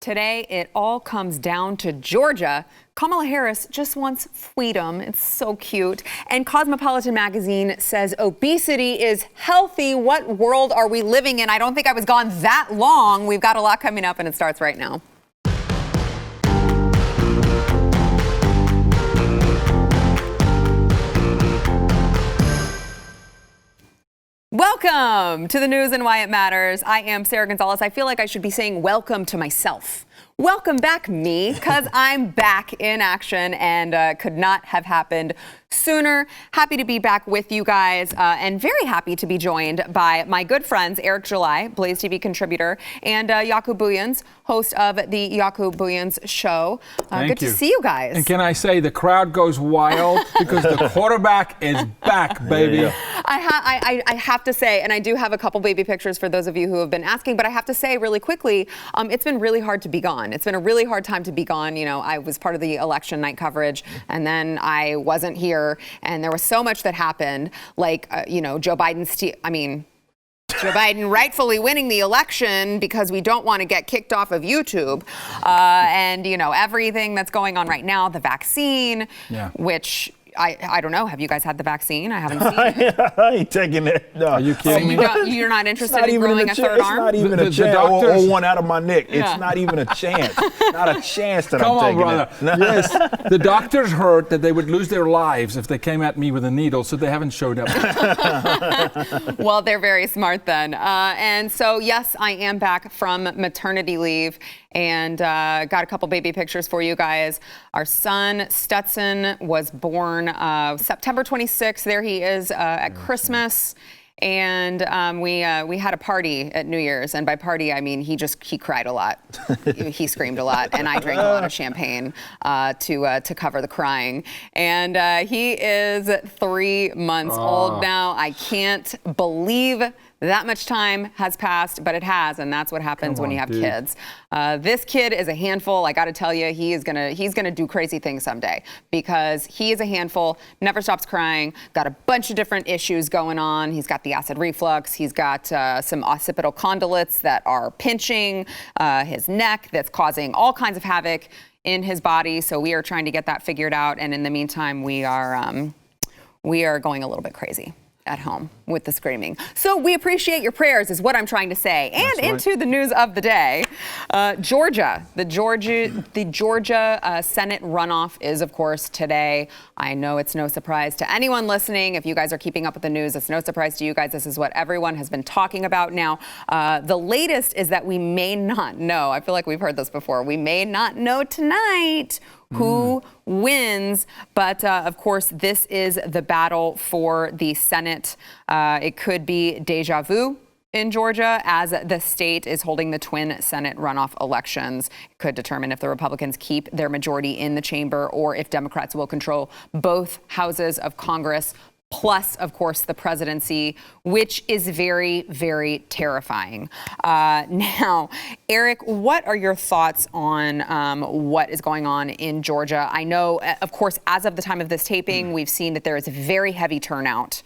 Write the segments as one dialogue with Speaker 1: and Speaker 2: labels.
Speaker 1: Today, it all comes down to Georgia. Kamala Harris just wants fweedom. It's so cute. And Cosmopolitan magazine says obesity is healthy. What world are we living in? I don't think I was gone that long. We've got a lot coming up, and it starts right now. Welcome to the news and why it matters. I am Sarah Gonzalez. I feel like I should be saying welcome to myself. Welcome back, me, because I'm back in action and could not have happened sooner. Happy to be back with you guys and very happy to be joined by my good friends, Eric July, BlazeTV contributor, and Jaco Booyens, host of the Jaco Booyens Show. Good to see you guys.
Speaker 2: And can I say the crowd goes wild because the quarterback is back, baby.
Speaker 1: Yeah. I have to say, and I do have a couple baby pictures for those of you who have been asking, but I have to say really quickly, it's been really hard to be gone. It's been a really hard time to be gone. You know, I was part of the election night coverage, and then I wasn't here, and there was so much that happened, like, Joe Biden rightfully winning the election because we don't want to get kicked off of YouTube. And, everything that's going on right now, the vaccine, which I don't know. Have you guys had the vaccine? I haven't seen it.
Speaker 3: I ain't taking it. No.
Speaker 2: Are you kidding me?
Speaker 1: You're not interested in growing a third arm?
Speaker 3: It's not even a chance. Or one out of my neck. Yeah. It's not even a chance. Not a chance that I'm taking it.
Speaker 2: No. Yes, the doctors heard that they would lose their lives if they came at me with a needle, so they haven't showed up.
Speaker 1: Well, they're very smart then. And so, yes, I am back from maternity leave and got a couple baby pictures for you guys. Our son, Stetson, was born September 26th. There he is at Christmas. And we had a party at New Year's. And by party, I mean he cried a lot. He screamed a lot. And I drank a lot of champagne to cover the crying. And he is 3 months old now. I can't believe that much time has passed, but it has, and that's what happens when you have kids. This kid is a handful. I got to tell you, he's gonna do crazy things someday because he is a handful. Never stops crying. Got a bunch of different issues going on. He's got the acid reflux. He's got some occipital condylates that are pinching his neck. That's causing all kinds of havoc in his body. So we are trying to get that figured out. And in the meantime, we are going a little bit crazy at home with the screaming. So we appreciate your prayers is what I'm trying to say. And into the news of the day, Georgia Senate runoff is, of course, today. I know it's no surprise to anyone listening. If you guys are keeping up with the news, it's no surprise to you guys. This is what everyone has been talking about now. The latest is that we may not know. I feel like we've heard this before. We may not know tonight who wins. But of course, this is the battle for the Senate. It could be deja vu in Georgia as the state is holding the twin Senate runoff elections. It could determine if the Republicans keep their majority in the chamber or if Democrats will control both houses of Congress, plus, of course, the presidency, which is very, very terrifying. Now, Eric, what are your thoughts on what is going on in Georgia? I know, of course, as of the time of this taping, we've seen that there is a very heavy turnout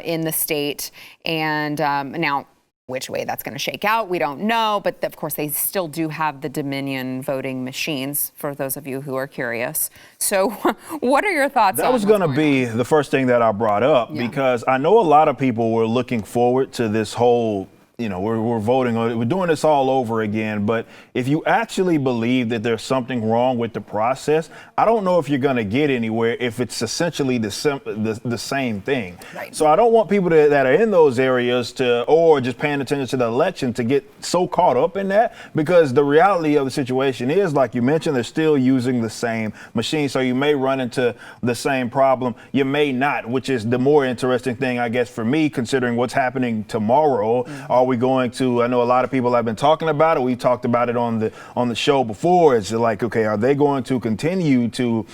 Speaker 1: in the state. And now, which way that's going to shake out, we don't know. But of course, they still do have the Dominion voting machines, for those of you who are curious. So what are your thoughts on
Speaker 3: that? Was going to be the first thing that I brought up, because I know a lot of people were looking forward to this whole, we're voting on it. We're doing this all over again. But if you actually believe that there's something wrong with the process, I don't know if you're going to get anywhere if it's essentially the same thing. Right. So I don't want people that are in those areas or just paying attention to the election to get so caught up in that, because the reality of the situation is, like you mentioned, they're still using the same machine. So you may run into the same problem. You may not, which is the more interesting thing, I guess, for me, considering what's happening tomorrow. Are we going to, I know a lot of people have been talking about it. We talked about it on the show before. It's like, okay, are they going to continue to,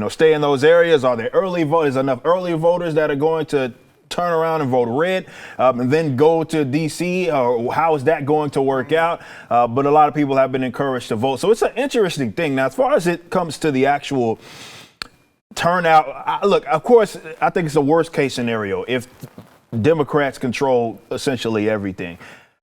Speaker 3: stay in those areas? Are there early voters, enough early voters that are going to turn around and vote red and then go to D.C.? How is that going to work out? But a lot of people have been encouraged to vote. So it's an interesting thing. Now, as far as it comes to the actual turnout, look, of course, I think it's a worst case scenario if Democrats control essentially everything.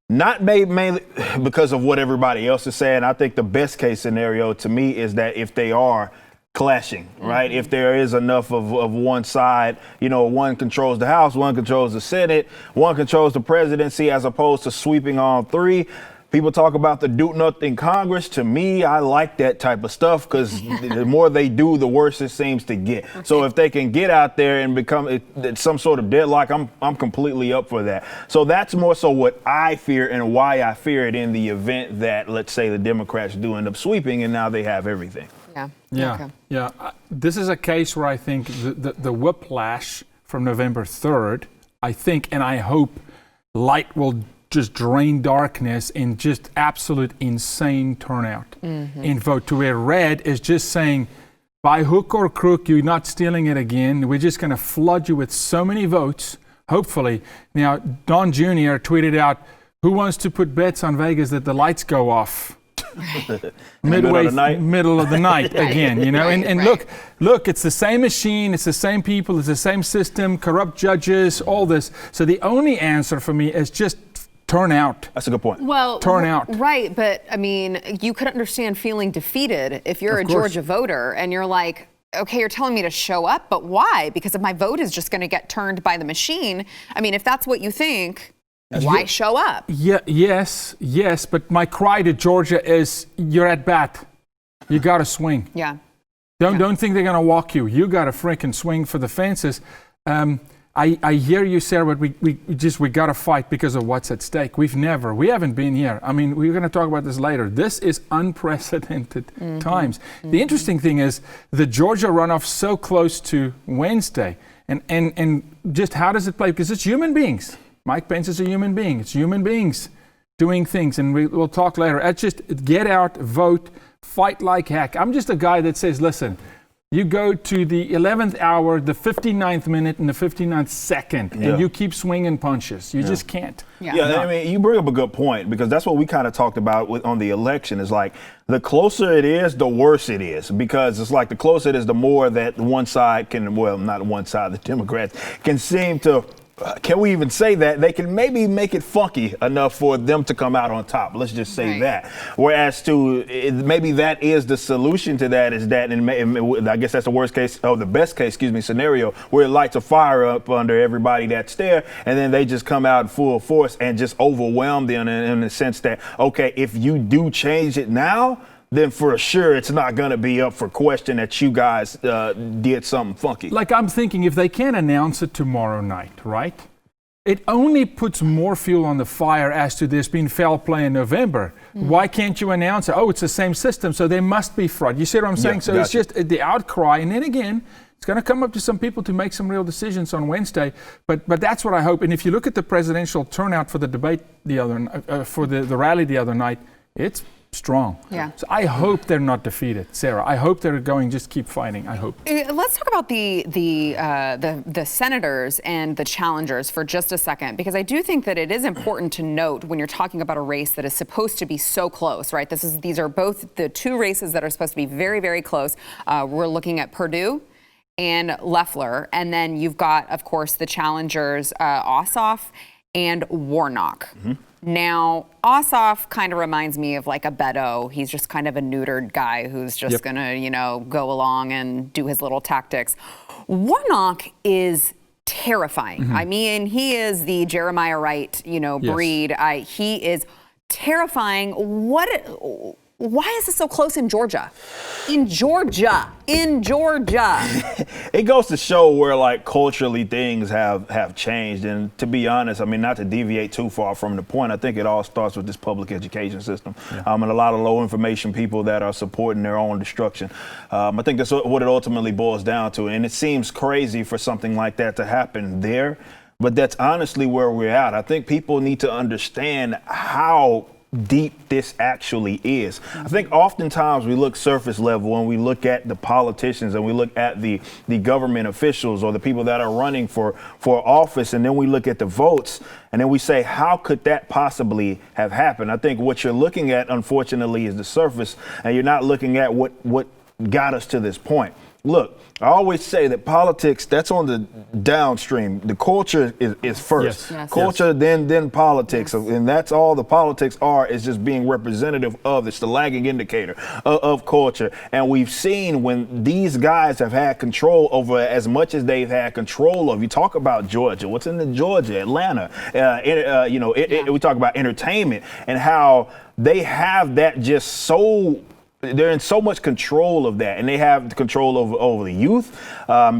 Speaker 3: Not mainly because of what everybody else is saying. I think the best case scenario to me is that if they are clashing, right? If there is enough of one side, one controls the House, one controls the Senate, one controls the presidency, as opposed to sweeping on three. People talk about the do nothing Congress. To me, I like that type of stuff because the more they do, the worse it seems to get. So if they can get out there and become some sort of deadlock, I'm completely up for that. So that's more so what I fear and why I fear it in the event that, let's say, the Democrats do end up sweeping and now they have everything.
Speaker 2: Yeah. This is a case where I think the whiplash from November 3rd, I think, and I hope light will just drain darkness in just absolute insane turnout in vote, to where red is just saying, by hook or crook, you're not stealing it again. We're just going to flood you with so many votes, hopefully. Now, Don Jr. tweeted out, who wants to put bets on Vegas that the lights go off? middle of the night again, and look, it's the same machine, it's the same people, it's the same system, corrupt judges, all this. So the only answer for me is just turn out.
Speaker 3: That's a good point.
Speaker 1: Well,
Speaker 2: turn out.
Speaker 1: Right, but I mean, you could understand feeling defeated if you're a Georgia voter and you're like, okay, you're telling me to show up, but why? Because if my vote is just going to get turned by the machine, I mean, if that's what you think, why show up?
Speaker 2: Yes, but my cry to Georgia is, you're at bat. You got to swing.
Speaker 1: Yeah.
Speaker 2: Don't think they're going to walk you. You got to freaking swing for the fences. I hear you, Sarah, but we got to fight because of what's at stake. We haven't been here. I mean, we're going to talk about this later. This is unprecedented times. The interesting thing is the Georgia runoff so close to Wednesday, and just how does it play? Because it's human beings. Mike Pence is a human being. It's human beings doing things, and we'll talk later. Just get out, vote, fight like heck. I'm just a guy that says, listen, you go to the 11th hour, the 59th minute, and the 59th second, and you keep swinging punches. You just can't.
Speaker 3: I mean, you bring up a good point, because that's what we kind of talked about on the election, is like, the closer it is, the worse it is, because it's like the closer it is, the more that one side can, well, not one side, the Democrats can seem to, can we even say that? They can maybe make it funky enough for them to come out on top. Let's just say that. Whereas maybe that is the solution to that, is that, and I guess that's the worst case, or the best case, scenario, where it lights a fire up under everybody that's there, and then they just come out in full force and just overwhelm them in the sense that, okay, if you do change it now, then for sure it's not going to be up for question that you guys did something funky.
Speaker 2: Like, I'm thinking, if they can't announce it tomorrow night, right? It only puts more fuel on the fire as to this being foul play in November. Why can't you announce it? Oh, it's the same system, so there must be fraud. You see what I'm saying? So it's just the outcry, and then again, it's going to come up to some people to make some real decisions on Wednesday. But that's what I hope. And if you look at the presidential turnout for the debate for the rally the other night, it's strong. So I hope they're not defeated, Sarah. I hope they're going, just keep fighting. I hope.
Speaker 1: Let's talk about the senators and the challengers for just a second, because I do think that it is important to note when you're talking about a race that is supposed to be so close, right? These are both the two races that are supposed to be very, very close. We're looking at Perdue and Loeffler, and then you've got, of course, the challengers Ossoff and Warnock. Now, Ossoff kind of reminds me of like a Beto. He's just kind of a neutered guy who's just going to, go along and do his little tactics. Warnock is terrifying. I mean, he is the Jeremiah Wright, breed. He is terrifying. Why is this so close in Georgia? In Georgia.
Speaker 3: It goes to show where, like, culturally things have changed. And to be honest, I mean, not to deviate too far from the point, I think it all starts with this public education system and a lot of low information people that are supporting their own destruction. I think that's what it ultimately boils down to. And it seems crazy for something like that to happen there, but that's honestly where we're at. I think people need to understand how deep this actually is. I think oftentimes we look surface level when we look at the politicians and we look at the government officials or the people that are running for office, and then we look at the votes and then we say, how could that possibly have happened? I think what you're looking at, unfortunately, is the surface, and you're not looking at what got us to this point. look, I always say that politics, that's on the downstream. The culture is first.
Speaker 2: Yes.
Speaker 3: Culture, then politics. And that's all the politics are, is just being representative of. It's the lagging indicator of culture. And we've seen when these guys have had control over as much as they've had control of. You talk about Georgia. What's in the Georgia, Atlanta? We talk about entertainment and how they have that just so. They're in so much control of that, and they have control over the youth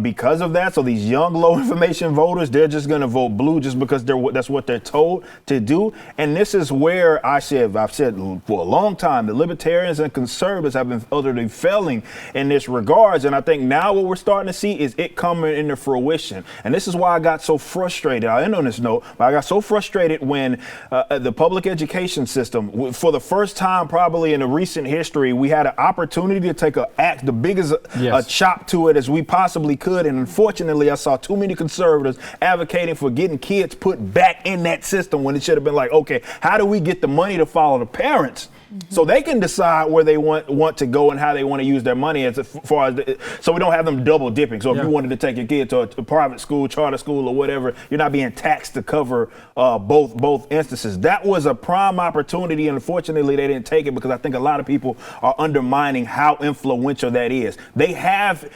Speaker 3: because of that. So these young, low information voters, they're just going to vote blue just because that's what they're told to do. And this is where I've said for a long time, the libertarians and conservatives have been utterly failing in this regards. And I think now what we're starting to see is it coming into fruition. And this is why I got so frustrated. I'll end on this note, but I got so frustrated when the public education system, for the first time probably in the recent history, we had an opportunity to take the biggest a chop to it as we possibly could. And unfortunately, I saw too many conservatives advocating for getting kids put back in that system when it should have been like, okay, how do we get the money to follow the parents? So they can decide where they want to go and how they want to use their money as far as so we don't have them double dipping. So if you wanted to take your kid to a private school, charter school, or whatever, you're not being taxed to cover both instances. That was a prime opportunity, and unfortunately they didn't take it because I think a lot of people are undermining how influential that is. They have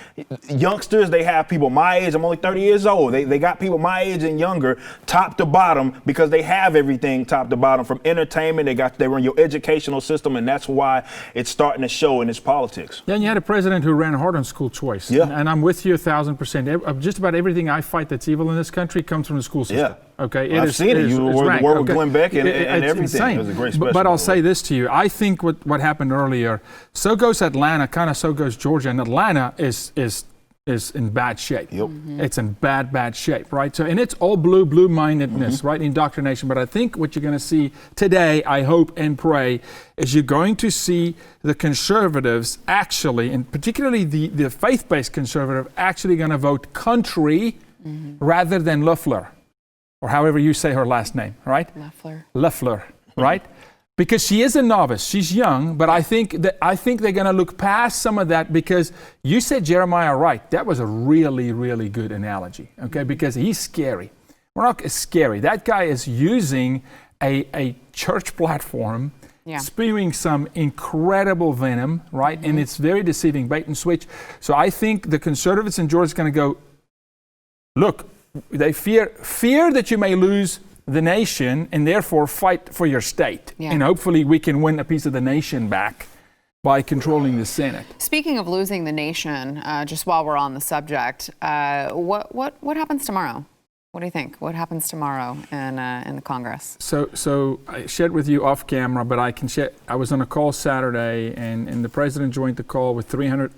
Speaker 3: youngsters, they have people my age. I'm only 30 years old. They got people my age and younger, top to bottom, because they have everything top to bottom from entertainment. They run your educational system, and that's why it's starting to show in its politics.
Speaker 2: Yeah, and you had a president who ran hard on school choice. Yeah. And I'm with you 1,000%. Just about everything I fight that's evil in this country comes from the school system. Yeah. Okay.
Speaker 3: I've seen it. You were with Glenn Beck and everything.
Speaker 2: Insane.
Speaker 3: It was a great special.
Speaker 2: But I'll say this to you. I think what happened earlier, so goes Atlanta, kind of so goes Georgia. And Atlanta is in bad shape. Yep. It's in bad shape, right? So, and it's all blue-mindedness, right? Indoctrination. But I think what you're going to see today, I hope and pray, is you're going to see the conservatives actually, and particularly the faith-based conservative, actually going to vote country rather than Loeffler, or however you say her last name, right? Loeffler, right? Because she is a novice, she's young, but I think they're going to look past some of that, because you said Jeremiah right. That was a really, really good analogy, okay? Because he's scary. Runoff is scary. That guy is using a church platform, spewing some incredible venom, right? And it's very deceiving, bait and switch. So I think the conservatives in Georgia is going to go, look, they fear that you may lose the nation and therefore fight for your state. And hopefully we can win a piece of the nation back by controlling the Senate.
Speaker 1: Speaking of losing the nation, just while we're on the subject, what happens tomorrow? What do you think? What happens tomorrow in the Congress?
Speaker 2: So I shared with you off camera, but I can share. I was on a call Saturday, and the president joined the call with 300,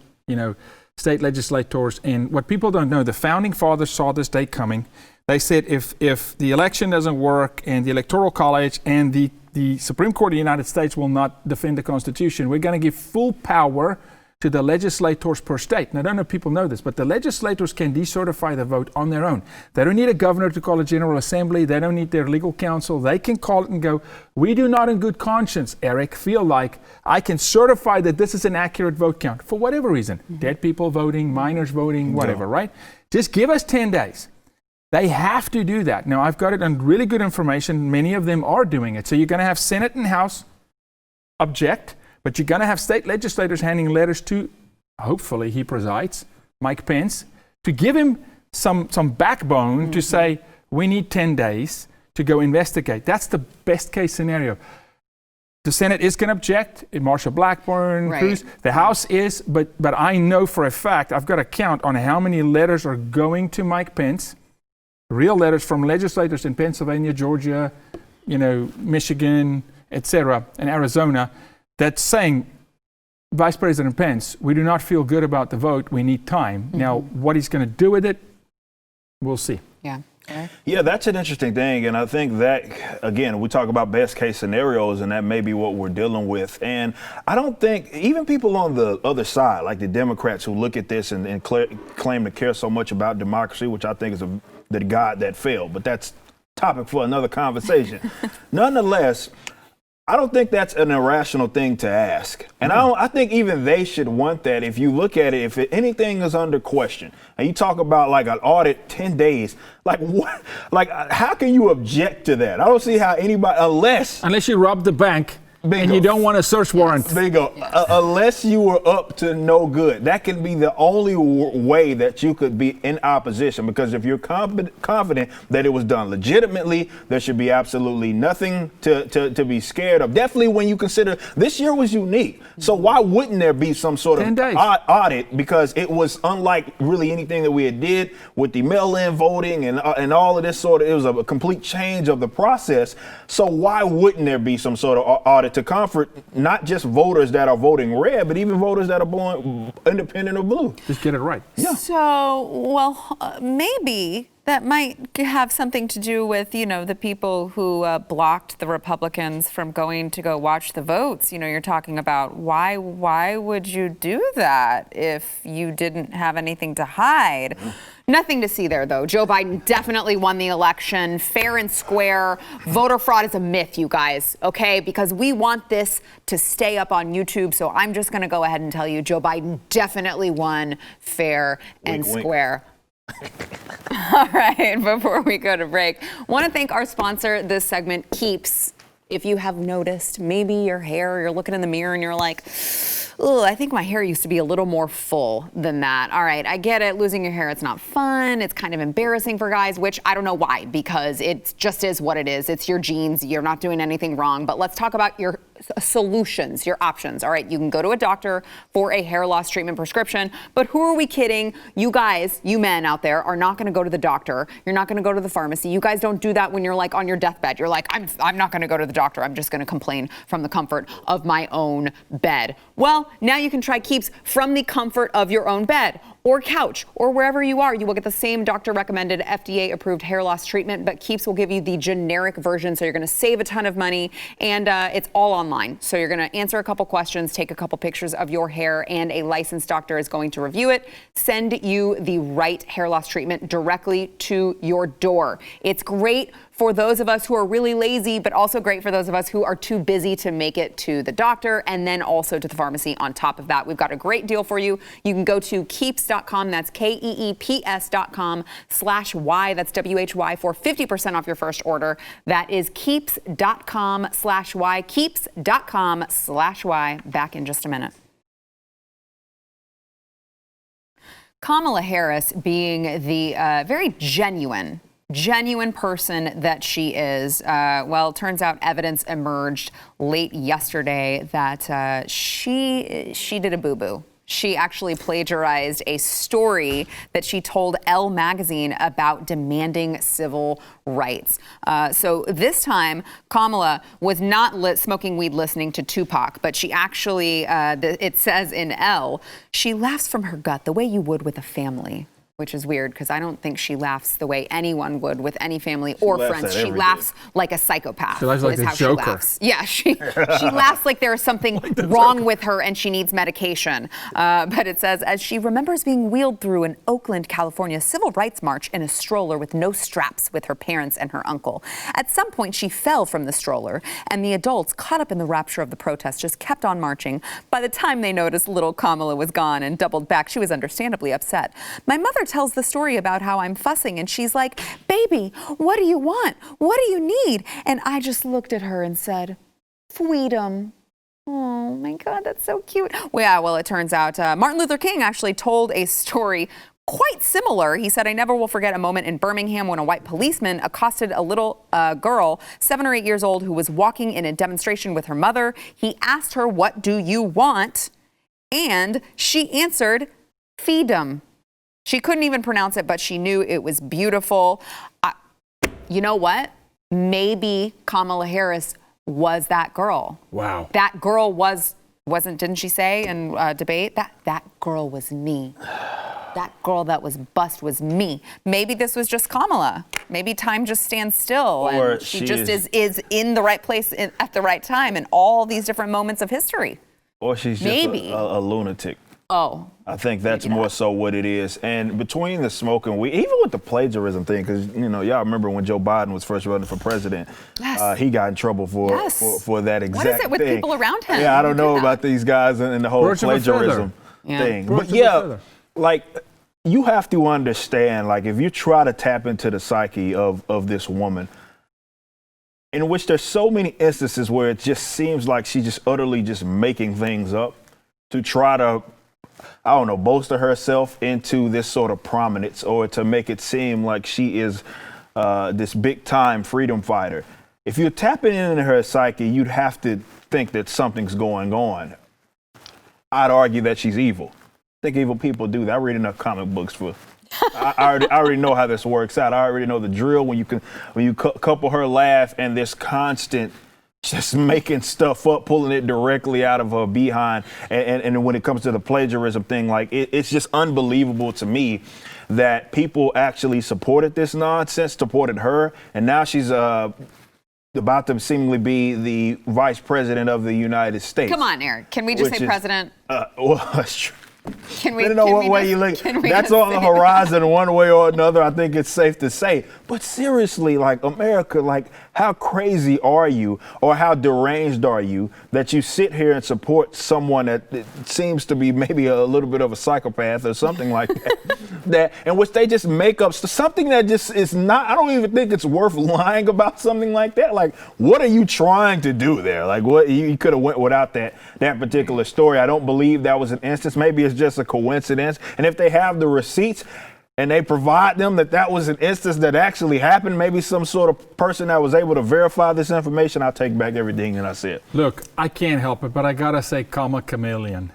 Speaker 2: state legislators. And what people don't know, the founding fathers saw this day coming. They said if the election doesn't work and the Electoral College and the Supreme Court of the United States will not defend the Constitution, we're going to give full power to the legislators per state. Now, I don't know if people know this, but the legislators can decertify the vote on their own. They don't need a governor to call a General Assembly. They don't need their legal counsel. They can call it and go, we do not in good conscience, Eric, feel like I can certify that this is an accurate vote count for whatever reason. Dead people voting, minors voting, whatever, right? Just give us 10 days. They have to do that. Now, I've got it on really good information. Many of them are doing it. So you're going to have Senate and House object, but you're going to have state legislators handing letters to, hopefully he presides, Mike Pence, to give him some backbone to say, we need 10 days to go investigate. That's the best case scenario. The Senate is going to object, Marsha Blackburn, Cruz. The House is, but I know for a fact, I've got a count on how many letters are going to Mike Pence, real letters from legislators in Pennsylvania, Georgia, Michigan, etc., and Arizona, that's saying, Vice President Pence, we do not feel good about the vote. We need time. Now, what he's going to do with it, we'll see.
Speaker 3: Yeah, that's an interesting thing. And I think that, again, we talk about best case scenarios, and that may be what we're dealing with. And I don't think even people on the other side, like the Democrats who look at this and claim to care so much about democracy, which I think is the God that failed. But that's topic for another conversation. Nonetheless, I don't think that's an irrational thing to ask. And I think even they should want that. If you look at it, if anything is under question, and you talk about like an audit 10 days, like what? Like how can you object to that? I don't see how anybody,
Speaker 2: unless you rob the bank.
Speaker 3: Bingo.
Speaker 2: And you don't want a search warrant.
Speaker 3: There you go. Unless you were up to no good. That can be the only way that you could be in opposition. Because if you're confident that it was done legitimately, there should be absolutely nothing to be scared of. Definitely when you consider this year was unique. So why wouldn't there be some sort of audit? Because it was unlike really anything that we did with the mail-in voting and all of this sort of, it was a complete change of the process. So why wouldn't there be some sort of audit to comfort not just voters that are voting red, but even voters that are born independent or blue?
Speaker 2: Just get it right.
Speaker 1: Yeah. So, well, maybe that might have something to do with, the people who blocked the Republicans from going to go watch the votes. You're talking about why would you do that if you didn't have anything to hide? Nothing to see there, though. Joe Biden definitely won the election, fair and square. Voter fraud is a myth, you guys, okay? Because we want this to stay up on YouTube, so I'm just going to go ahead and tell you Joe Biden definitely won fair and square. All right, before we go to break, want to thank our sponsor. This segment Keeps. If you have noticed, maybe your hair, you're looking in the mirror and you're like, oh, I think my hair used to be a little more full than that. All right, I get it. Losing your hair, it's not fun. It's kind of embarrassing for guys, which I don't know why, because it just is what it is. It's your genes. You're not doing anything wrong. But let's talk about your solutions, your options. All right, you can go to a doctor for a hair loss treatment prescription, but who are we kidding? You guys, you men out there are not going to go to the doctor. You're not going to go to the pharmacy. You guys don't do that when you're like on your deathbed. You're like, I'm not going to go to the doctor. I'm just going to complain from the comfort of my own bed. Well, now you can try Keeps from the comfort of your own bed or couch or wherever you are. You will get the same doctor-recommended, FDA-approved hair loss treatment, but Keeps will give you the generic version, so you're going to save a ton of money, and it's all online. So you're going to answer a couple questions, take a couple pictures of your hair, and a licensed doctor is going to review it, send you the right hair loss treatment directly to your door. It's great for those of us who are really lazy, but also great for those of us who are too busy to make it to the doctor and then also to the pharmacy on top of that. We've got a great deal for you. You can go to keeps.com. That's KEEPS.com/Y. That's WHY for 50% off your first order. That is keeps.com/Y. Keeps.com/Y. Back in just a minute. Kamala Harris, being the very genuine person that she is, well, it turns out evidence emerged late yesterday that she did a boo-boo. She actually plagiarized a story that she told Elle magazine about demanding civil rights. So this time, Kamala was not smoking weed listening to Tupac, but she actually, it says in Elle, she laughs from her gut the way you would with a family. Which is weird because I don't think she laughs the way anyone would with any family or friends. She laughs like a psychopath.
Speaker 2: She laughs like the Joker.
Speaker 1: She laughs. Yeah, she laughs like there is something wrong with her and she needs medication. But it says, as she remembers being wheeled through an Oakland, California civil rights march in a stroller with no straps with her parents and her uncle. At some point, she fell from the stroller, and the adults, caught up in the rapture of the protest, just kept on marching. By the time they noticed little Kamala was gone and doubled back, she was understandably upset. My mother tells the story about how I'm fussing, and she's like, baby, what do you want? What do you need? And I just looked at her and said, fweedom. Oh my God, that's so cute. Well, yeah, well, it turns out Martin Luther King actually told a story quite similar. He said, I never will forget a moment in Birmingham when a white policeman accosted a little girl, 7 or 8 years old, who was walking in a demonstration with her mother. He asked her, what do you want? And she answered, fweedom. She couldn't even pronounce it, but she knew it was beautiful. You know what? Maybe Kamala Harris was that girl.
Speaker 2: Wow.
Speaker 1: That girl wasn't, didn't she say in debate? That girl was me. That girl that was bust was me. Maybe this was just Kamala. Maybe time just stands still.
Speaker 3: Or
Speaker 1: and she just is in the right place at the right time in all these different moments of history.
Speaker 3: Or she's just a lunatic.
Speaker 1: Oh.
Speaker 3: I think that's more so what it is. And between the smoking weed, even with the plagiarism thing, because y'all remember when Joe Biden was first running for president, he got in trouble for that exact thing.
Speaker 1: What is it with people around him?
Speaker 3: Yeah, I don't know about these guys and the whole plagiarism thing. But like, you have to understand, like, if you try to tap into the psyche of this woman, in which there's so many instances where it just seems like she's just utterly just making things up to try to, I don't know, bolster herself into this sort of prominence, or to make it seem like she is this big time freedom fighter. If you're tapping into her psyche, you'd have to think that something's going on. I'd argue that she's evil. I think evil people do that. I read enough comic books for. I already know how this works out. I already know the drill when you couple her laugh and this constant just making stuff up, pulling it directly out of her behind. And when it comes to the plagiarism thing, like, it's just unbelievable to me that people actually supported this nonsense, supported her, and now she's about to seemingly be the vice president of the United States.
Speaker 1: Come on, Eric. Can we just say president?
Speaker 3: Well, that's true.
Speaker 1: Can we?
Speaker 3: Depending on what way you look, that's on the horizon one way or another. I think it's safe to say. But seriously, like, America, like, how crazy are you, or how deranged are you that you sit here and support someone that seems to be maybe a little bit of a psychopath or something like that, in which they just make up something that just is not. I don't even think it's worth lying about something like that. Like, what are you trying to do there? Like, what you could have went without that particular story. I don't believe that was an instance. Maybe it's just a coincidence. And if they have the receipts and they provide them that was an instance that actually happened, maybe some sort of person that was able to verify this information, I'll take back everything that I said.
Speaker 2: Look, I can't help it, but I gotta say, chameleon.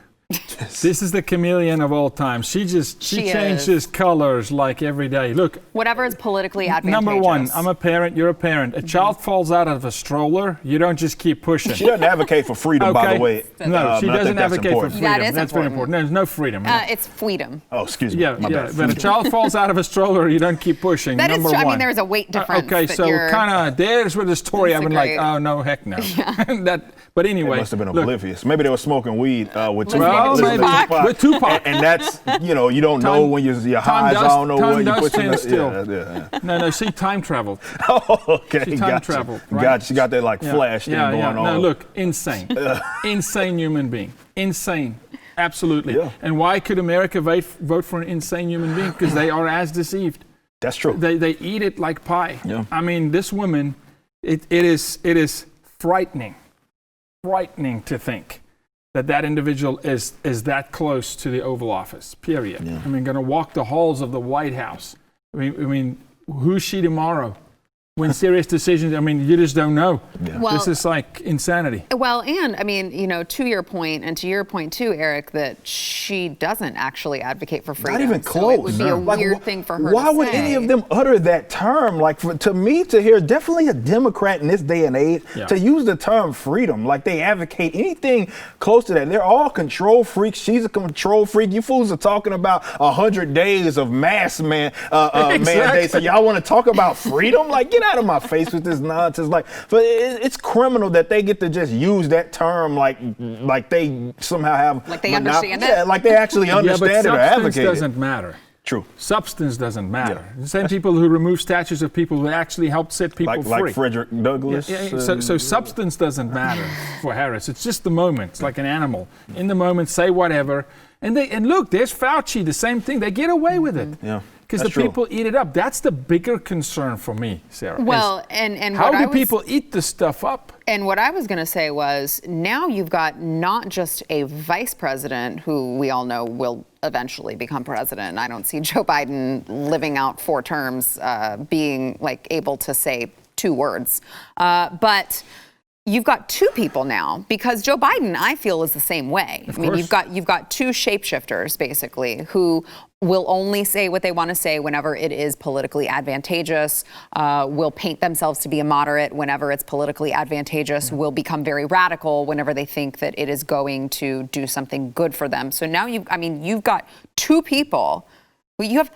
Speaker 2: This is the chameleon of all time. She changes colors like every day. Look,
Speaker 1: whatever is politically advantageous.
Speaker 2: Number one, I'm a parent, you're a parent. A child falls out of a stroller, you don't just keep pushing.
Speaker 3: She doesn't advocate for freedom, by the way.
Speaker 2: No, she doesn't advocate for freedom.
Speaker 1: That's
Speaker 2: very important. There's no freedom.
Speaker 1: It's fweedom.
Speaker 3: Oh, excuse me.
Speaker 2: Yeah, but a child falls out of a stroller, you don't keep pushing.
Speaker 1: That
Speaker 2: number
Speaker 1: is true.
Speaker 2: one.
Speaker 1: I mean, there's a weight difference.
Speaker 2: Okay, so kind of there's where the story I've been like, oh no, heck no. But anyway,
Speaker 3: they must have been oblivious. Maybe they were smoking weed with
Speaker 2: Tupac. With Tupac.
Speaker 3: And that's, you don't know when your highs, I don't know what you're pushing.
Speaker 2: No, she time traveled.
Speaker 3: Oh, okay.
Speaker 2: She time traveled. Right?
Speaker 3: Gotcha. She got that flash thing going on.
Speaker 2: No, look, insane. Insane human being. Insane. Absolutely. Yeah. And why could America vote for an insane human being? Because they are as deceived.
Speaker 3: That's true.
Speaker 2: They eat it like pie.
Speaker 3: Yeah.
Speaker 2: I mean, this woman, it is frightening to think that individual is that close to the Oval Office, period. Yeah. I mean, going to walk the halls of the White House. I mean, who's she tomorrow? When serious decisions, I mean, you just don't know. Yeah. Well, this is like insanity.
Speaker 1: Well, and I mean, to your point, and to your point too, Eric, that she doesn't actually advocate for freedom.
Speaker 3: Not even close.
Speaker 1: So it would be a weird thing for her to say.
Speaker 3: Why would any of them utter that term? Like, to me, to hear definitely a Democrat in this day and age to use the term freedom, like they advocate anything close to that. They're all control freaks. She's a control freak. You fools are talking about 100 days of mask mandates. So y'all want to talk about freedom? Like, get out of my face with this nonsense. Like, but it's criminal that they get to just use that term like they somehow have,
Speaker 1: like they understand it.
Speaker 3: Yeah, like they actually understand it or advocate it.
Speaker 2: Substance doesn't matter.
Speaker 3: True.
Speaker 2: Substance doesn't matter. The same people who remove statues of people who actually helped set people free.
Speaker 3: Like Frederick Douglass.
Speaker 2: So substance doesn't matter for Harris. It's just the moment. It's like an animal. In the moment, say whatever. And look, there's Fauci, the same thing. They get away with it.
Speaker 3: Yeah.
Speaker 2: Because the people eat it up. That's the bigger concern for me, Sarah.
Speaker 1: Well, and
Speaker 2: how do people eat this stuff up?
Speaker 1: And what I was going to say was, now you've got not just a vice president who we all know will eventually become president. I don't see Joe Biden living out 4 terms, being like able to say 2 words, but you've got 2 people now, because Joe Biden, I feel, is the same way. I mean, you've got 2 shapeshifters basically who will only say what they want to say whenever it is politically advantageous, will paint themselves to be a moderate whenever it's politically advantageous, will become very radical whenever they think that it is going to do something good for them. So now you've got 2 people who you have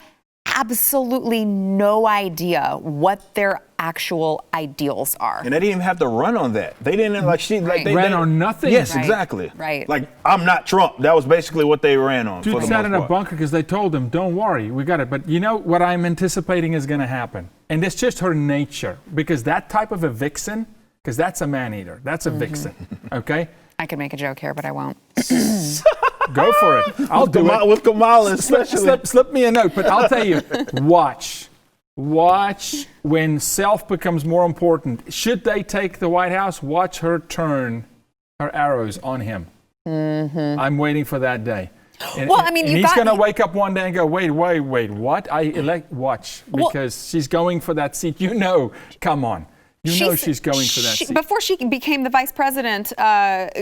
Speaker 1: absolutely no idea what their actual ideals are.
Speaker 3: And they didn't even have to run on that. They didn't they
Speaker 2: ran on nothing.
Speaker 3: Yes,
Speaker 1: Right.
Speaker 3: exactly.
Speaker 1: Right.
Speaker 3: Like, I'm not Trump. That was basically what they ran on.
Speaker 2: Dude
Speaker 3: for the
Speaker 2: sat
Speaker 3: most
Speaker 2: in a
Speaker 3: part.
Speaker 2: bunker because they told him, don't worry, we got it. But you know what I'm anticipating is going to happen? And it's just her nature. Because that type of a vixen, because that's a man-eater. That's a vixen, okay?
Speaker 1: I could make a joke here, but I won't.
Speaker 2: Go for it. I'll do it.
Speaker 3: With Kamala especially.
Speaker 2: Slip me a note, but I'll tell you, watch when self becomes more important. Should they take the White House, watch her turn her arrows on him. I'm waiting for that day. And,
Speaker 1: Well, I mean,
Speaker 2: and
Speaker 1: you've
Speaker 2: he's
Speaker 1: got-
Speaker 2: going to wake up one day and go, wait, what? Watch, because she's going for that seat. You know, come on. You know she's going for that seat.
Speaker 1: Before she became the vice president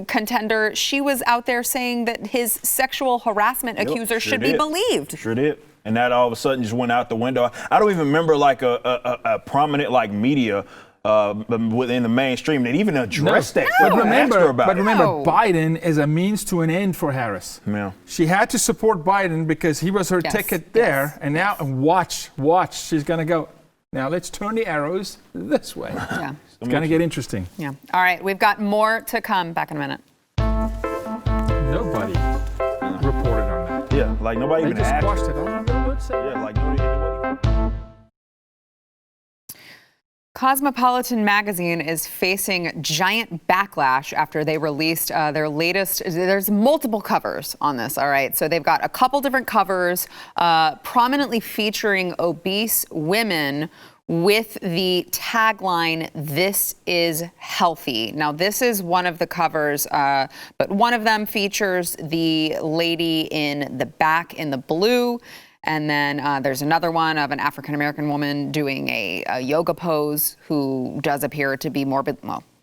Speaker 1: contender, she was out there saying that his sexual harassment accuser should be believed.
Speaker 3: Sure did. And that all of a sudden just went out the window. I don't even remember like a prominent like media within the mainstream that even addressed that.
Speaker 2: But
Speaker 3: Asked
Speaker 2: remember,
Speaker 3: her about it.
Speaker 2: Biden is a means to an end for Harris.
Speaker 3: Yeah.
Speaker 2: She had to support Biden because he was her ticket there.
Speaker 1: Yes.
Speaker 2: And now, watch, she's going to go. Now let's turn the arrows this way.
Speaker 1: Yeah.
Speaker 2: It's going to get interesting.
Speaker 1: Yeah. All right. We've got more to come. Back in a minute.
Speaker 2: Nobody reported on that.
Speaker 3: Yeah, like nobody
Speaker 2: They
Speaker 3: even
Speaker 2: just
Speaker 3: asked.
Speaker 2: squashed it on the website.
Speaker 3: Yeah, like nobody.
Speaker 1: Cosmopolitan magazine is facing giant backlash after they released their latest. There's multiple covers on this, all right? So they've got a couple different covers prominently featuring obese women with the tagline, "This is healthy." Now, this is one of the covers, but one of them features the lady in the back in the blue. And then there's another one of an African-American woman doing a yoga pose who does appear to be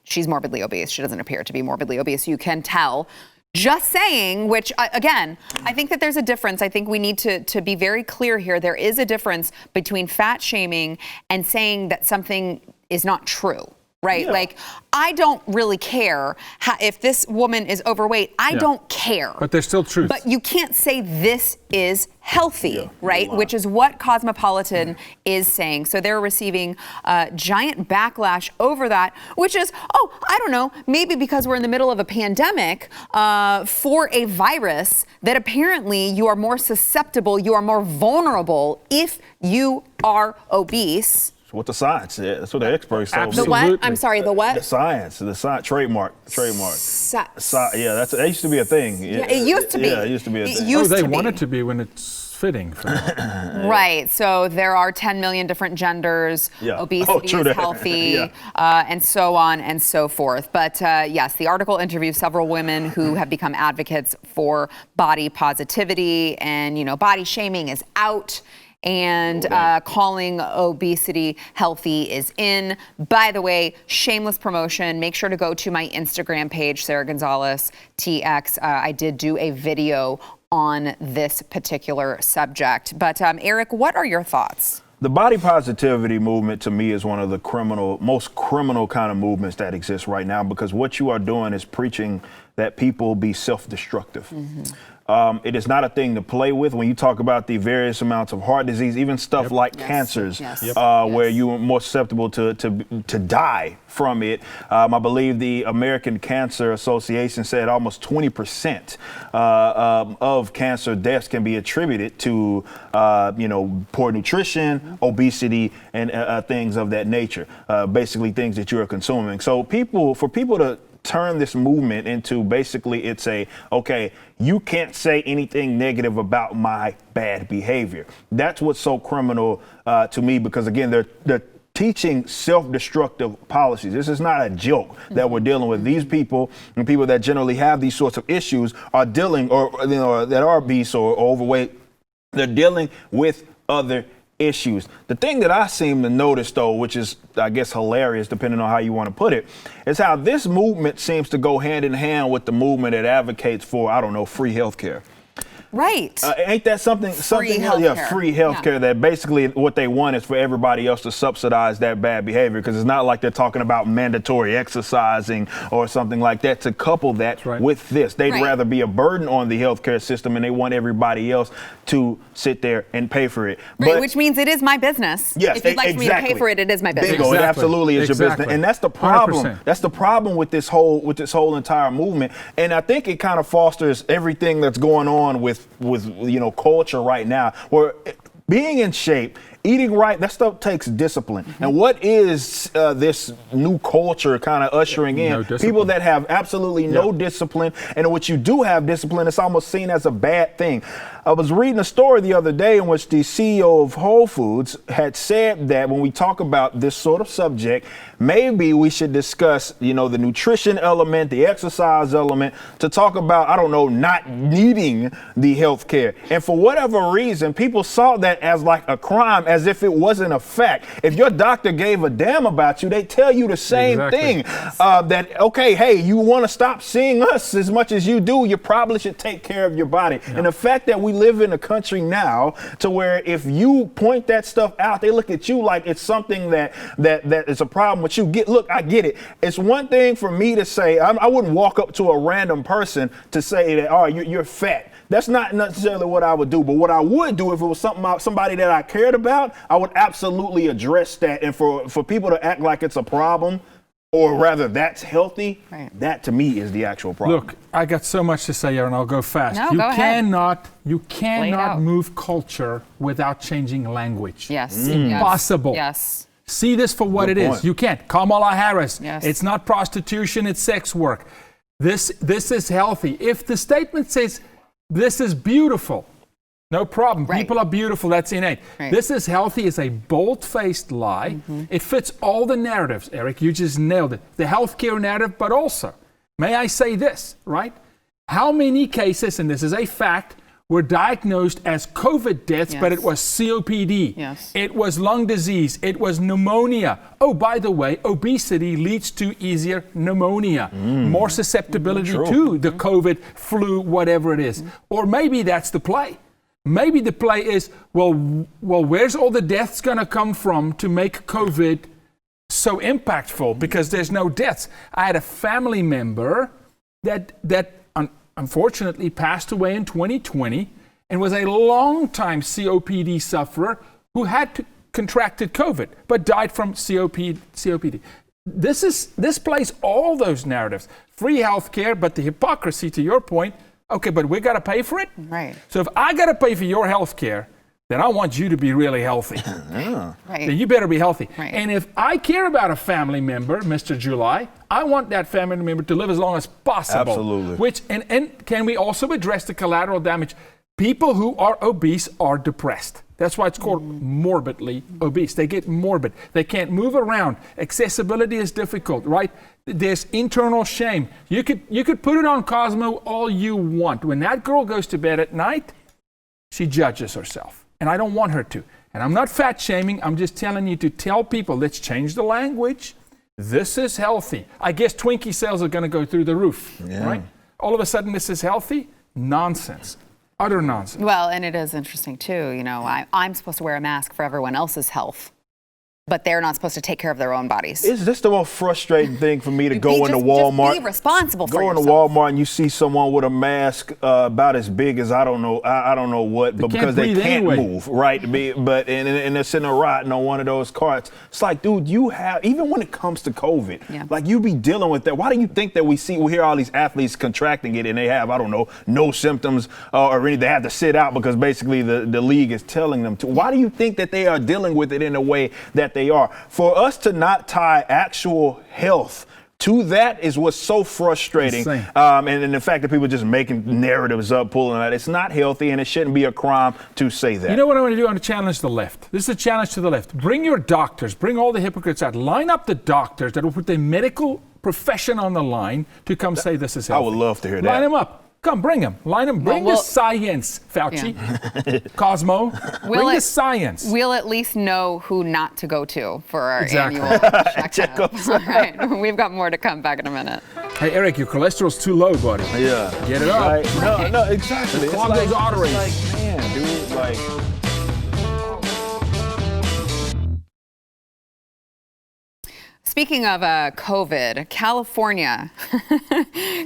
Speaker 1: she's morbidly obese. She doesn't appear to be morbidly obese. You can tell. Just saying, which, again, I think that there's a difference. I think we need to be very clear here. There is a difference between fat shaming and saying that something is not true. Right?
Speaker 3: Yeah.
Speaker 1: Like, I don't really care if this woman is overweight. I don't care.
Speaker 2: But there's still truth.
Speaker 1: But you can't say this is healthy, right?
Speaker 3: Wow.
Speaker 1: Which is what Cosmopolitan is saying. So they're receiving giant backlash over that, which is, I don't know, maybe because we're in the middle of a pandemic for a virus that apparently you are more susceptible, you are more vulnerable if you are obese.
Speaker 3: What the science said. That's what the experts told me.
Speaker 1: The what? I'm sorry, the what?
Speaker 3: The science, trademark. Yeah, that used to be a thing.
Speaker 1: Yeah, it used to be.
Speaker 3: Yeah, it used to be a thing.
Speaker 2: They want it to be when it's fitting for them.
Speaker 1: Right. So there are 10 million different genders.
Speaker 3: Yeah.
Speaker 1: Obesity
Speaker 3: True
Speaker 1: is
Speaker 3: that.
Speaker 1: healthy,
Speaker 3: Yeah.
Speaker 1: and so on and so forth. But yes, the article interviews several women who have become advocates for body positivity, and body shaming is out. And calling obesity healthy is in. By the way, shameless promotion. Make sure to go to my Instagram page, Sarah Gonzalez TX. I did do a video on this particular subject. But Eric, what are your thoughts?
Speaker 3: The body positivity movement to me is one of the most criminal kind of movements that exists right now, because what you are doing is preaching that people be self-destructive. It is not a thing to play with when you talk about the various amounts of heart disease, even stuff like cancers, where you are more susceptible to die from it. I believe the American Cancer Association said almost 20% of cancer deaths can be attributed to poor nutrition, obesity, and things of that nature. Basically things that you are consuming. So for people to turn this movement into basically you can't say anything negative about my bad behavior. That's what's so criminal to me, because again, they're teaching self-destructive policies. This is not a joke that we're dealing with. These people and people that generally have these sorts of issues are dealing, or that are obese or overweight, they're dealing with other issues. The thing that I seem to notice, though, which is, I guess, hilarious, depending on how you want to put it, is how this movement seems to go hand in hand with the movement that advocates for, free healthcare.
Speaker 1: Right.
Speaker 3: Ain't that something else? Yeah, free healthcare. That basically what they want is for everybody else to subsidize that bad behavior, because it's not like they're talking about mandatory exercising or something like that to couple that with this. They'd rather be a burden on the healthcare system, and they want everybody else to sit there and pay for it.
Speaker 1: Right, which means it is my business.
Speaker 3: Yes,
Speaker 1: if you'd like me to pay for it, it is my business.
Speaker 3: Bingo, it absolutely is your business. And that's the problem.
Speaker 2: 100%.
Speaker 3: That's the problem with this whole entire movement. And I think it kind of fosters everything that's going on with culture right now, where being in shape, eating right, that stuff takes discipline. And what is this new culture kind of ushering in? People that have absolutely no discipline, and what you do have discipline, it's almost seen as a bad thing. I was reading a story the other day in which the CEO of Whole Foods had said that when we talk about this sort of subject, maybe we should discuss, the nutrition element, the exercise element, to talk about, I don't know, not needing the health care. And for whatever reason, people saw that as like a crime, as if it wasn't a fact. If your doctor gave a damn about you, they tell you the same thing. That, okay, hey, you want to stop seeing us as much as you do, you probably should take care of your body. And the fact that we live in a country now to where if you point that stuff out, they look at you like it's something that is a problem with you. Look, I get it. It's one thing for me to say, I wouldn't walk up to a random person to say that, oh, you're fat. That's not necessarily what I would do. But what I would do if it was somebody that I cared about, I would absolutely address that. And for people to act like it's a problem, or rather that's healthy, that to me is the actual problem.
Speaker 2: Look, I got so much to say here, and I'll go fast.
Speaker 1: No, go ahead.
Speaker 2: You cannot move culture without changing language.
Speaker 1: Yes.
Speaker 2: Impossible.
Speaker 1: Yes.
Speaker 2: See this for what it is. You can't. Kamala Harris.
Speaker 1: Yes.
Speaker 2: It's not prostitution, it's sex work. This is healthy. If the statement says this is beautiful, no problem. People are beautiful. That's innate. This is healthy is a bold-faced lie. It fits all the narratives. Eric, you just nailed it. The healthcare narrative, but also, may I say this, right? How many cases, and this is a fact, were diagnosed as COVID deaths, but it was COPD. It was lung disease. It was pneumonia. Oh, by the way, obesity leads to easier pneumonia, more susceptibility to the COVID, flu, whatever it is. Or maybe that's the play. Maybe the play is, well, where's all the deaths going to come from to make COVID so impactful? Because there's no deaths. I had a family member that unfortunately passed away in 2020 and was a long-time COPD sufferer who had contracted COVID but died from COPD. This plays all those narratives. Free healthcare, but the hypocrisy, to your point, okay, but we got to pay for it?
Speaker 1: Right.
Speaker 2: So if I got to pay for your health care, then I want you to be really healthy. Then you better be healthy. And if I care about a family member, Mr. July, I want that family member to live as long as possible.
Speaker 3: Absolutely.
Speaker 2: Which, and can we also address the collateral damage? People who are obese are depressed. That's why it's called morbidly obese. They get morbid. They can't move around. Accessibility is difficult, right? There's internal shame. You could put it on Cosmo all you want. When that girl goes to bed at night, she judges herself. And I don't want her to. And I'm not fat shaming. I'm just telling you to tell people, let's change the language. This is healthy. I guess Twinkie sales are going to go through the roof, right? All of a sudden, this is healthy? Nonsense. Utter nonsense.
Speaker 1: Well, and it is interesting, too. I'm supposed to wear a mask for everyone else's health, but they're not supposed to take care of their own bodies.
Speaker 3: It's just the most frustrating thing for me to go into Walmart.
Speaker 1: Just be responsible for yourself.
Speaker 3: Go into Walmart and you see someone with a mask about as big as I don't know what, but because they can't move, right? But and they're sitting there riding on one of those carts. It's like, dude, you have, even when it comes to COVID, like you be dealing with that. Why do you think that we hear all these athletes contracting it and they have, I don't know, no symptoms or anything? They have to sit out because basically the league is telling them to. Why do you think that they are dealing with it in a way that they are? For us to not tie actual health to that is what's so frustrating. And the fact that people are just making narratives up, pulling that, it's not healthy and it shouldn't be a crime to say that.
Speaker 2: You know what I'm going to do? I'm going to challenge the left. This is a challenge to the left. Bring your doctors, bring all the hypocrites out. Line up the doctors that will put their medical profession on the line to come say this is healthy.
Speaker 3: I would love to hear that.
Speaker 2: Line them up. Come, bring them. Line them. Bring the science, Fauci. Cosmo, bring the science.
Speaker 1: We'll at least know who not to go to for our annual checkup. All right. We've got more to come back in a minute.
Speaker 2: Hey, Eric, your cholesterol's too low, buddy.
Speaker 3: Yeah.
Speaker 2: Get it up.
Speaker 3: Right? No, exactly.
Speaker 2: Clog those arteries.
Speaker 3: It's like, man, dude, like.
Speaker 1: Speaking of COVID, California.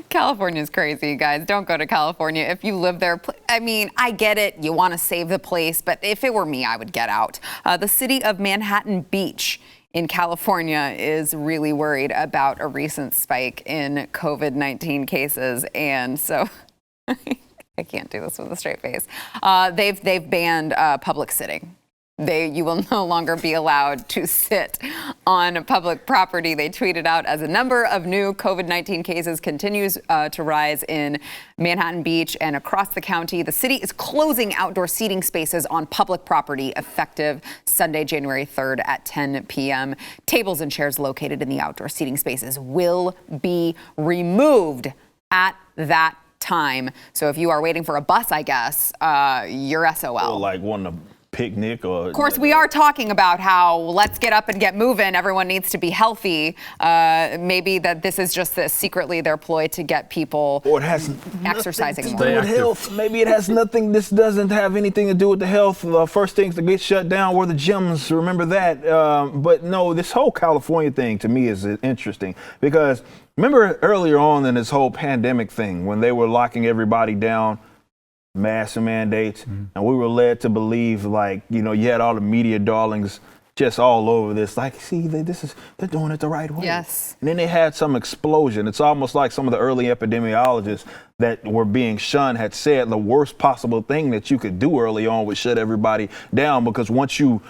Speaker 1: California's crazy, you guys. Don't go to California if you live there. I mean, I get it. You want to save the place, but if it were me, I would get out. The city of Manhattan Beach in California is really worried about a recent spike in COVID-19 cases, and so I can't do this with a straight face. They've banned public sitting. You will no longer be allowed to sit on public property. They tweeted out, as a number of new COVID-19 cases continues to rise in Manhattan Beach and across the county, the city is closing outdoor seating spaces on public property effective Sunday, January 3rd at 10 p.m. Tables and chairs located in the outdoor seating spaces will be removed at that time. So if you are waiting for a bus, I guess, you're SOL.
Speaker 3: Or like wanting to picnic or.
Speaker 1: Of course, we are talking about how let's get up and get moving. Everyone needs to be healthy. Maybe that this is just secretly their ploy to get people
Speaker 3: or it has
Speaker 1: exercising more.
Speaker 3: To do with health. Maybe it has nothing. This doesn't have anything to do with the health. First things to get shut down were the gyms. Remember that. But no, this whole California thing to me is interesting because remember earlier on in this whole pandemic thing when they were locking everybody down. Mask mandates, and we were led to believe, like, you know, you had all the media darlings just all over this, like, see, they're doing it the right way.
Speaker 1: Yes.
Speaker 3: And then they had some explosion. It's almost like some of the early epidemiologists that were being shunned had said the worst possible thing that you could do early on was shut everybody down, because once you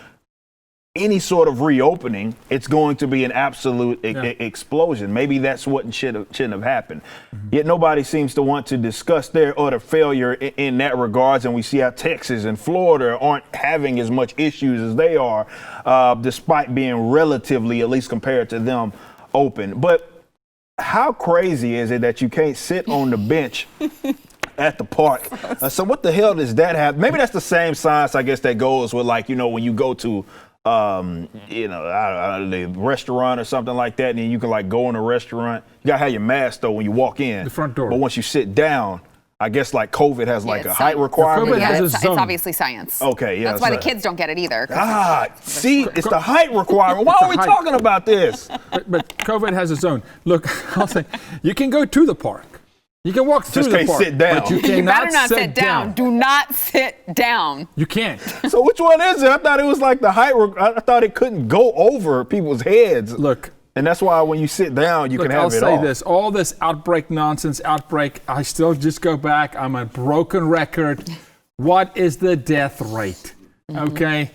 Speaker 3: any sort of reopening, it's going to be an absolute explosion. Maybe that's what shouldn't have happened. Yet nobody seems to want to discuss their utter failure in that regards. And we see how Texas and Florida aren't having as much issues as they are, despite being relatively, at least compared to them, open. But how crazy is it that you can't sit on the bench at the park? So what the hell does that have? Maybe that's the same science, I guess, that goes with, like, you know, when you go to the restaurant or something like that, and then you can like go in a restaurant. You gotta have your mask though when you walk in.
Speaker 2: The front door.
Speaker 3: But once you sit down, I guess like COVID has like a height requirement.
Speaker 1: It's obviously science.
Speaker 3: Okay, yeah.
Speaker 1: That's why the kids don't get it either.
Speaker 3: See, it's the height requirement. Why are we talking about this?
Speaker 2: But COVID has its own. Look, I'll say, you can go to the park. You can walk through the park,
Speaker 3: sit down.
Speaker 2: but you cannot
Speaker 1: better not sit down. Do not sit down.
Speaker 2: You can't.
Speaker 3: So which one is it? I thought it was like the height. I thought it couldn't go over people's heads.
Speaker 2: Look.
Speaker 3: And that's why when you sit down, you can have it all.
Speaker 2: I'll say this. All this outbreak nonsense, I still just go back. I'm a broken record. What is the death rate? Okay?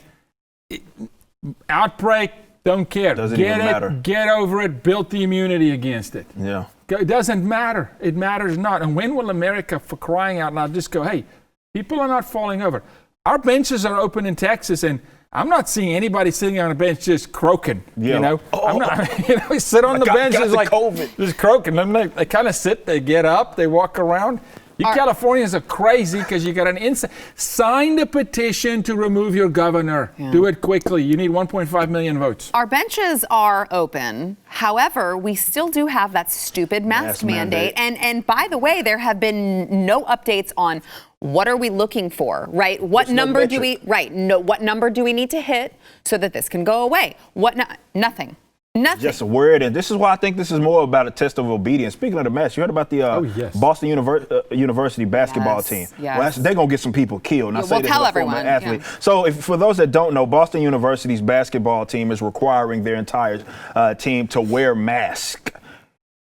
Speaker 2: Outbreak, don't care.
Speaker 3: Doesn't even matter.
Speaker 2: Get over it. Build the immunity against it.
Speaker 3: Yeah.
Speaker 2: It doesn't matter. It matters not. And when will America, for crying out loud, just go, hey, people are not falling over. Our benches are open in Texas, and I'm not seeing anybody sitting on a bench just croaking.
Speaker 3: Yeah.
Speaker 2: You know, I'm not. You know, sit on the bench is like
Speaker 3: COVID.
Speaker 2: Just croaking. And they kind of sit. They get up. They walk around. You Californians are crazy because you got an sign the petition to remove your governor. Yeah. Do it quickly. You need 1.5 million votes.
Speaker 1: Our benches are open. However, we still do have that stupid mask mandate. And by the way, there have been no updates on what are we looking for, right? What number do we need to hit so that this can go away? Nothing. Nothing.
Speaker 3: Just a word, and this is why I think this is more about a test of obedience. Speaking of the mask, you heard about the Boston University basketball team.
Speaker 1: Yes.
Speaker 3: Well, they're gonna get some people killed.
Speaker 1: We'll tell everyone.
Speaker 3: Athlete. Yeah. So, for those that don't know, Boston University's basketball team is requiring their entire team to wear masks.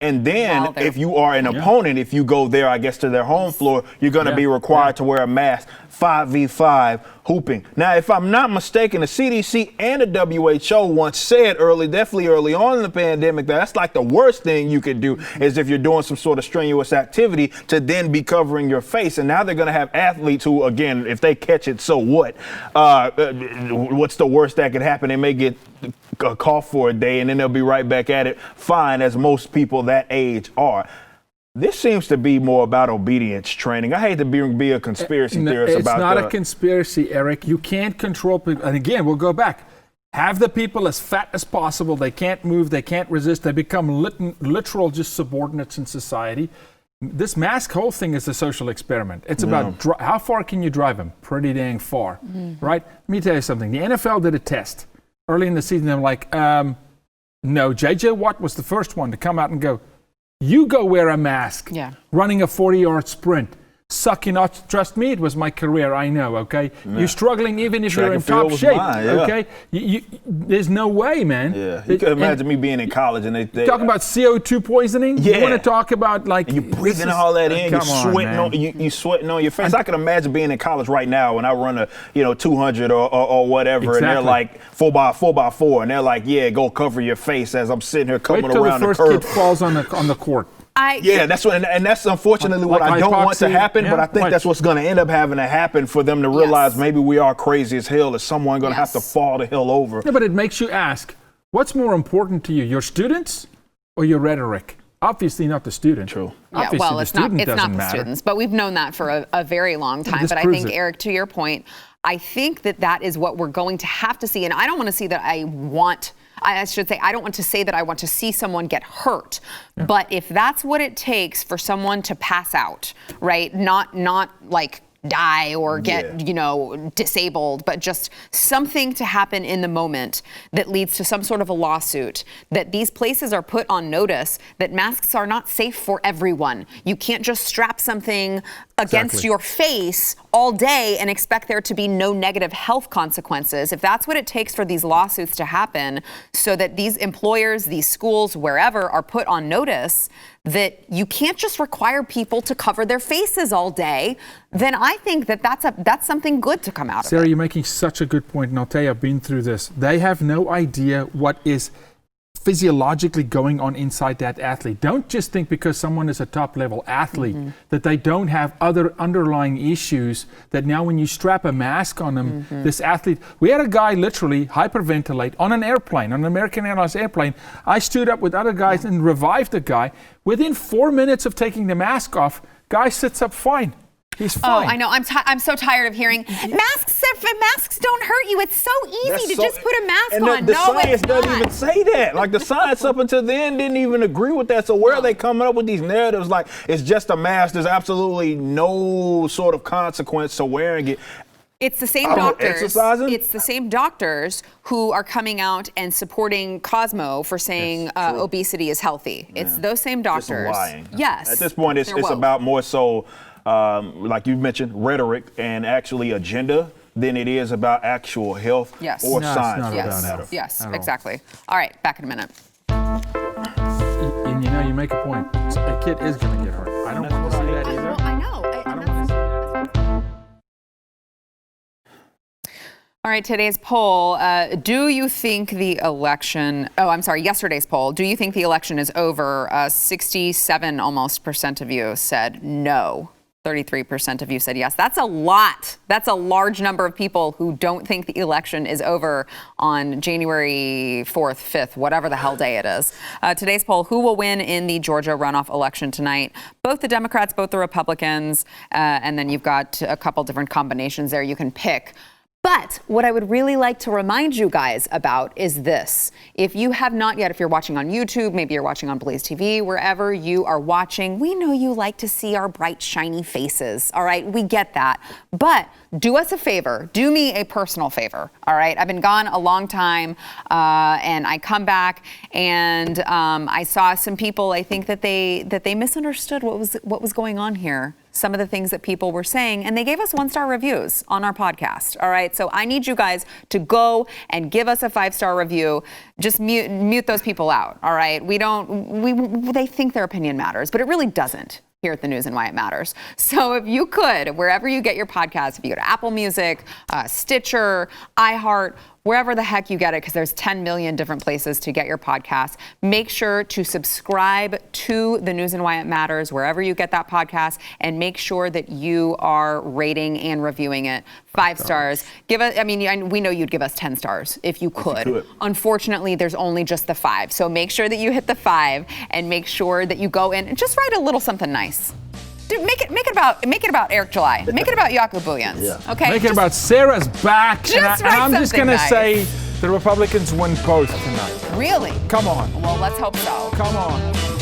Speaker 3: And then, if you are an opponent, if you go there, I guess, to their home floor, you're going to be required to wear a mask. 5v5 hooping. Now, if I'm not mistaken, the CDC and the WHO once said definitely early on in the pandemic, that's like the worst thing you could do is if you're doing some sort of strenuous activity to then be covering your face. And now they're going to have athletes who, again, if they catch it, so what? What's the worst that could happen? They may get a cough for a day and then they'll be right back at it fine, as most people that age are. This seems to be more about obedience training. I hate to be a conspiracy theorist about that.
Speaker 2: It's not a conspiracy, Eric. You can't control people. And again, we'll go back. have the people as fat as possible. They can't move, they can't resist, they become literal just subordinates in society. This mask whole thing is a social experiment. It's about how far can you drive them? Pretty dang far, right? Let me tell you something. The NFL did a test early in the season. They're like, no, J.J. Watt was the first one to come out and go, you go wear a mask, running a 40-yard sprint. Suck you not, trust me, it was my career, I know, okay? Yeah. You're struggling even if you're in top shape, okay? There's no way, man.
Speaker 3: Yeah, you can imagine me being in college and they
Speaker 2: talk about CO2 poisoning?
Speaker 3: Yeah.
Speaker 2: You want to talk about like...
Speaker 3: And you're breathing all that in, you're sweating on your face. I can imagine being in college right now when I run a 200 or whatever, and they're like 4x4, and they're like, yeah, go cover your face as I'm sitting here coming around the curve.
Speaker 2: Wait till the first kid falls on the court.
Speaker 3: That's what, and that's unfortunately what I don't want to happen. But I think that's what's going to end up having to happen for them to realize maybe we are crazy as hell. Is someone going to have to fall the hell over?
Speaker 2: Yeah, but it makes you ask, what's more important to you, your students or your rhetoric? Obviously not the student.
Speaker 3: True.
Speaker 1: Yeah, well, it's not the students, but we've known that for a very long time. But I think, Eric, to your point, I think that is what we're going to have to see. And I don't want to see that I don't want to say that I want to see someone get hurt. Yeah. But if that's what it takes for someone to pass out, right? Not like die or get, disabled, but just something to happen in the moment that leads to some sort of a lawsuit, that these places are put on notice that masks are not safe for everyone. You can't just strap something against your face all day and expect there to be no negative health consequences. If that's what it takes for these lawsuits to happen, so that these employers, these schools, wherever, are put on notice that you can't just require people to cover their faces all day, then I think that's something good to come out of it.
Speaker 2: Sarah, you're making such a good point, and I'll tell you, I've been through this. They have no idea what is physiologically going on inside that athlete. Don't just think because someone is a top-level athlete that they don't have other underlying issues, that now when you strap a mask on them, this athlete... We had a guy literally hyperventilate on an airplane, on an American Airlines airplane. I stood up with other guys and revived the guy. Within 4 minutes of taking the mask off, guy sits up fine. He's fine.
Speaker 1: Oh, I know. I'm so tired of hearing masks don't hurt you. It's so easy to just put a mask on.
Speaker 3: The science doesn't even say that. Like, the science up until then didn't even agree with that. So where are they coming up with these narratives like it's just a mask? There's absolutely no sort of consequence to wearing it.
Speaker 1: It's the same doctors.
Speaker 3: Exercising?
Speaker 1: It's the same doctors who are coming out and supporting Cosmo for saying obesity is healthy. Yeah. It's those same doctors.
Speaker 3: Just lying.
Speaker 1: Yes.
Speaker 3: At this point, it's about more so, like you mentioned, rhetoric and actually agenda than it is about actual health or science.
Speaker 1: Yes, exactly. All right, back in a minute.
Speaker 2: And you make a point. A kid is going to get hurt. I don't want to see that either.
Speaker 1: I know. All right, today's poll, do you think the election, yesterday's poll, do you think the election is over? 67% almost of you said no. 33% of you said yes. That's a lot. That's a large number of people who don't think the election is over on January 4th, 5th, whatever the hell day it is. Today's poll, who will win in the Georgia runoff election tonight? Both the Democrats, both the Republicans, and then you've got a couple different combinations there you can pick. But what I would really like to remind you guys about is this. If you have not yet, if you're watching on YouTube, maybe you're watching on BlazeTV, wherever you are watching, we know you like to see our bright, shiny faces. All right, we get that. But do us a favor. Do me a personal favor. All right, I've been gone a long time, and I come back, and I saw some people. I think that they misunderstood what was going on here. Some of the things that people were saying, and they gave us 1-star reviews on our podcast. All right, so I need you guys to go and give us a 5-star review. Just mute those people out. All right, they think their opinion matters, but it really doesn't here at the News and Why It Matters. So if you could, wherever you get your podcast, if you go to Apple Music, Stitcher, iHeart, wherever the heck you get it, because there's 10 million different places to get your podcast, make sure to subscribe to the News and Why It Matters, wherever you get that podcast, and make sure that you are rating and reviewing it 5 stars. Give us, we know you'd give us 10 stars if you could. Unfortunately, there's only just the 5. So make sure that you hit the 5 and make sure that you go in and just write a little something nice. Dude, make it about Eric July. Make it about Jaco Booyens. Yeah. Okay.
Speaker 2: Make it about Sarah's back.
Speaker 1: I'm
Speaker 2: just gonna say The Republicans win both tonight.
Speaker 1: Really?
Speaker 2: Come on.
Speaker 1: Well, let's hope so.
Speaker 2: Come on.